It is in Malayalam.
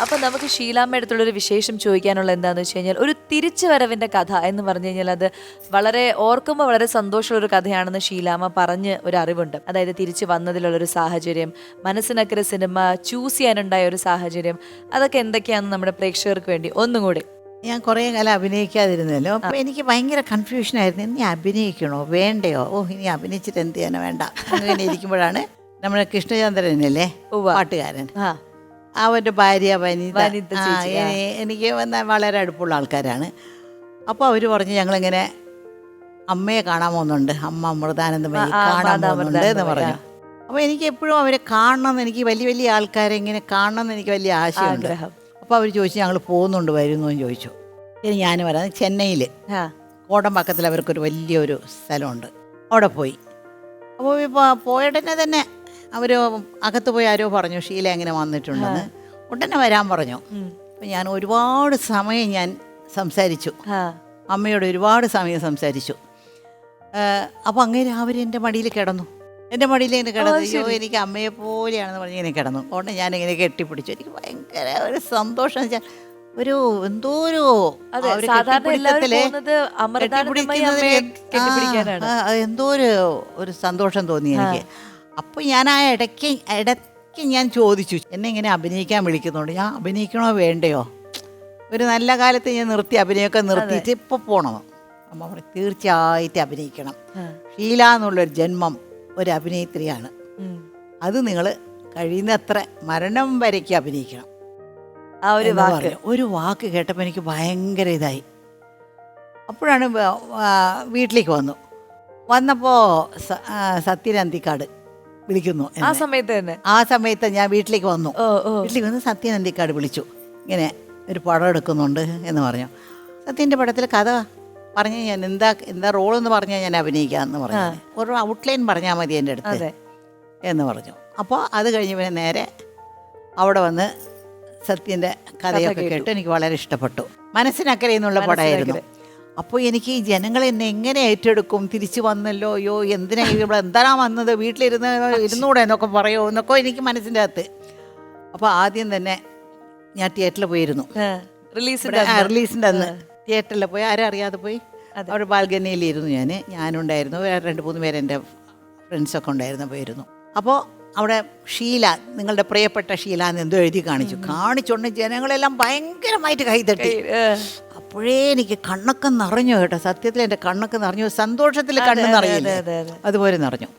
അപ്പൊ നമുക്ക് ഷീലാമ്മ അടുത്തുള്ളൊരു വിശേഷം ചോദിക്കാനുള്ള എന്താന്ന് വെച്ച് കഴിഞ്ഞാൽ, ഒരു തിരിച്ചു വരവിന്റെ കഥ എന്ന് പറഞ്ഞു കഴിഞ്ഞാൽ അത് വളരെ ഓർക്കുമ്പോൾ വളരെ സന്തോഷമുള്ള ഒരു കഥയാണെന്ന് ഷീലാമ്മ പറഞ്ഞ് ഒരു അറിവുണ്ട്. അതായത് തിരിച്ചു വന്നതിലുള്ളൊരു സാഹചര്യം, മനസ്സിനക്കരെ സിനിമ ചൂസ് ചെയ്യാനുണ്ടായ ഒരു സാഹചര്യം, അതൊക്കെ എന്തൊക്കെയാണെന്ന് നമ്മുടെ പ്രേക്ഷകർക്ക് വേണ്ടി ഒന്നും കൂടി. ഞാൻ കുറേ കാലം അഭിനയിക്കാതിരുന്നല്ലോ. അപ്പോൾ എനിക്ക് ഭയങ്കര കൺഫ്യൂഷനായിരുന്നു, ഇനി അഭിനയിക്കണോ വേണ്ടയോ, ഇനി അഭിനയിച്ചിട്ട് എന്ത് ചെയ്യാനോ വേണ്ട അങ്ങനെ ഇരിക്കുമ്പോഴാണ് നമ്മുടെ കൃഷ്ണചന്ദ്രനല്ലേ പാട്ടുകാരൻ, അവൻ്റെ ഭാര്യ വനിത, എനിക്ക് വളരെ അടുപ്പുള്ള ആൾക്കാരാണ്. അപ്പോൾ അവർ പറഞ്ഞു ഞങ്ങളിങ്ങനെ അമ്മയെ കാണാൻ പോകുന്നുണ്ട്, അമ്മ അമൃതാനന്ദമയി കാണാൻ പോകുന്നുണ്ട് എന്ന് പറഞ്ഞു. അപ്പോൾ എനിക്ക് എപ്പോഴും അവരെ കാണണമെന്ന്, എനിക്ക് വലിയ വലിയ ആൾക്കാരെ ഇങ്ങനെ കാണണമെന്ന് എനിക്ക് വലിയ ആശയമുണ്ട്. അപ്പോൾ അവർ ചോദിച്ചു ഞങ്ങൾ പോകുന്നുണ്ട് വരുന്നു എന്ന് ചോദിച്ചു. ഇനി ഞാൻ പറയാം, ചെന്നൈയിൽ കോടമ്പാക്കത്തിൽ അവർക്കൊരു വലിയൊരു സ്ഥലമുണ്ട്, അവിടെ പോയി. അപ്പോൾ ഇപ്പോൾ പോയടനെ തന്നെ അവർ അകത്ത് പോയി ആരോ പറഞ്ഞു ഷീല എങ്ങനെ വന്നിട്ടുണ്ടെന്ന്, ഉടനെ വരാൻ പറഞ്ഞു. അപ്പം ഞാൻ ഒരുപാട് സമയം ഞാൻ സംസാരിച്ചു, അമ്മയോട് ഒരുപാട് സമയം സംസാരിച്ചു. അപ്പോൾ അങ്ങനെ അവർ എൻ്റെ മടിയിൽ കിടന്നു, എൻ്റെ മടിയിൽ ഇങ്ങനെ കിടന്നു. അയ്യോ എനിക്ക് അമ്മയെ പോലെയാണെന്ന് പറഞ്ഞ് ഇങ്ങനെ കിടന്നു. അതുകൊണ്ട് ഞാനിങ്ങനെ കെട്ടിപ്പിടിച്ചു. എനിക്ക് ഭയങ്കര ഒരു സന്തോഷം വെച്ചാൽ ഒരു എന്തോ ഒരു എന്തോ ഒരു സന്തോഷം തോന്നി എനിക്ക്. അപ്പോൾ ഞാൻ ആ ഇടയ്ക്ക് ഞാൻ ചോദിച്ചു, എന്നെ ഇങ്ങനെ അഭിനയിക്കാൻ വിളിക്കുന്നുണ്ട്, ഞാൻ അഭിനയിക്കണോ വേണ്ടയോ, ഒരു നല്ല കാലത്ത് ഞാൻ നിർത്തി അഭിനയമൊക്കെ നിർത്തിയിട്ട് ഇപ്പോൾ പോകണോ. അമ്മ പറയും തീർച്ചയായിട്ടും അഭിനയിക്കണം, ഷീല എന്നുള്ളൊരു ജന്മം ഒരു അഭിനേത്രിയാണ്, അത് നിങ്ങൾ കഴിയുന്നത്ര മരണം വരയ്ക്ക് അഭിനയിക്കണം. ആ ഒരു വാക്ക് കേട്ടപ്പോൾ എനിക്ക് ഭയങ്കര ഇതായി. അപ്പോഴാണ് വീട്ടിലേക്ക് വന്നപ്പോൾ സത്യൻ അന്തിക്കാട് വിളിക്കുന്നു. ആ സമയത്ത് ഞാൻ വീട്ടിലേക്ക് വന്നു. സത്യൻ അന്തിക്കാട് വിളിച്ചു, ഇങ്ങനെ ഒരു പടം എടുക്കുന്നുണ്ട് എന്ന് പറഞ്ഞു. സത്യൻ്റെ പടത്തിൽ കഥ പറഞ്ഞ് ഞാൻ എന്താ റോളെന്ന് പറഞ്ഞാൽ ഞാൻ അഭിനയിക്കാമെന്ന് പറഞ്ഞു. ഒരു ഔട്ട്ലൈൻ പറഞ്ഞാൽ മതി എൻ്റെ അടുത്ത് എന്ന് പറഞ്ഞു. അപ്പോൾ അത് കഴിഞ്ഞ് പിന്നെ നേരെ അവിടെ വന്ന് സത്യൻ്റെ കഥയൊക്കെ കേട്ട് എനിക്ക് വളരെ ഇഷ്ടപ്പെട്ടു. മനസ്സിനക്കരെ എന്നുള്ള പടമായിരുന്നു. അപ്പോൾ എനിക്ക് ഈ ജനങ്ങൾ എന്നെ എങ്ങനെ ഏറ്റെടുക്കും, തിരിച്ചു വന്നല്ലോ, അയ്യോ എന്തിനാ ഇവിടെ എന്താണ് വന്നത്, ഇരുന്നൂടെ എന്നൊക്കെ പറയുമോ എന്നൊക്കെ എനിക്ക് മനസ്സിൻ്റെ അകത്ത്. അപ്പോൾ ആദ്യം തന്നെ ഞാൻ തിയേറ്ററിൽ പോയിരുന്നു, റിലീസിൻ്റെ അന്ന് തിയേറ്ററിൽ പോയി, ആരും അറിയാതെ പോയി. അവിടെ ബാൽക്കണിയിലിരുന്നു, ഞാനുണ്ടായിരുന്നു, വേറെ 2-3 പേര് എൻ്റെ ഫ്രണ്ട്സൊക്കെ ഉണ്ടായിരുന്നു, പോയിരുന്നു. അപ്പോൾ അവിടെ ഷീല, നിങ്ങളുടെ പ്രിയപ്പെട്ട ഷീല എന്ന് എന്തോ എഴുതി കാണിച്ചുകൊണ്ട് ജനങ്ങളെല്ലാം ഭയങ്കരമായിട്ട് കൈതട്ടി. അപ്പോഴേ എനിക്ക് കണ്ണൊക്കെ നിറഞ്ഞു കേട്ടോ, സത്യത്തിൽ എൻ്റെ കണ്ണൊക്കെ നിറഞ്ഞു, സന്തോഷത്തിൽ കണ്ണ് നിറയില്ലേ അതുപോലെ നിറഞ്ഞു.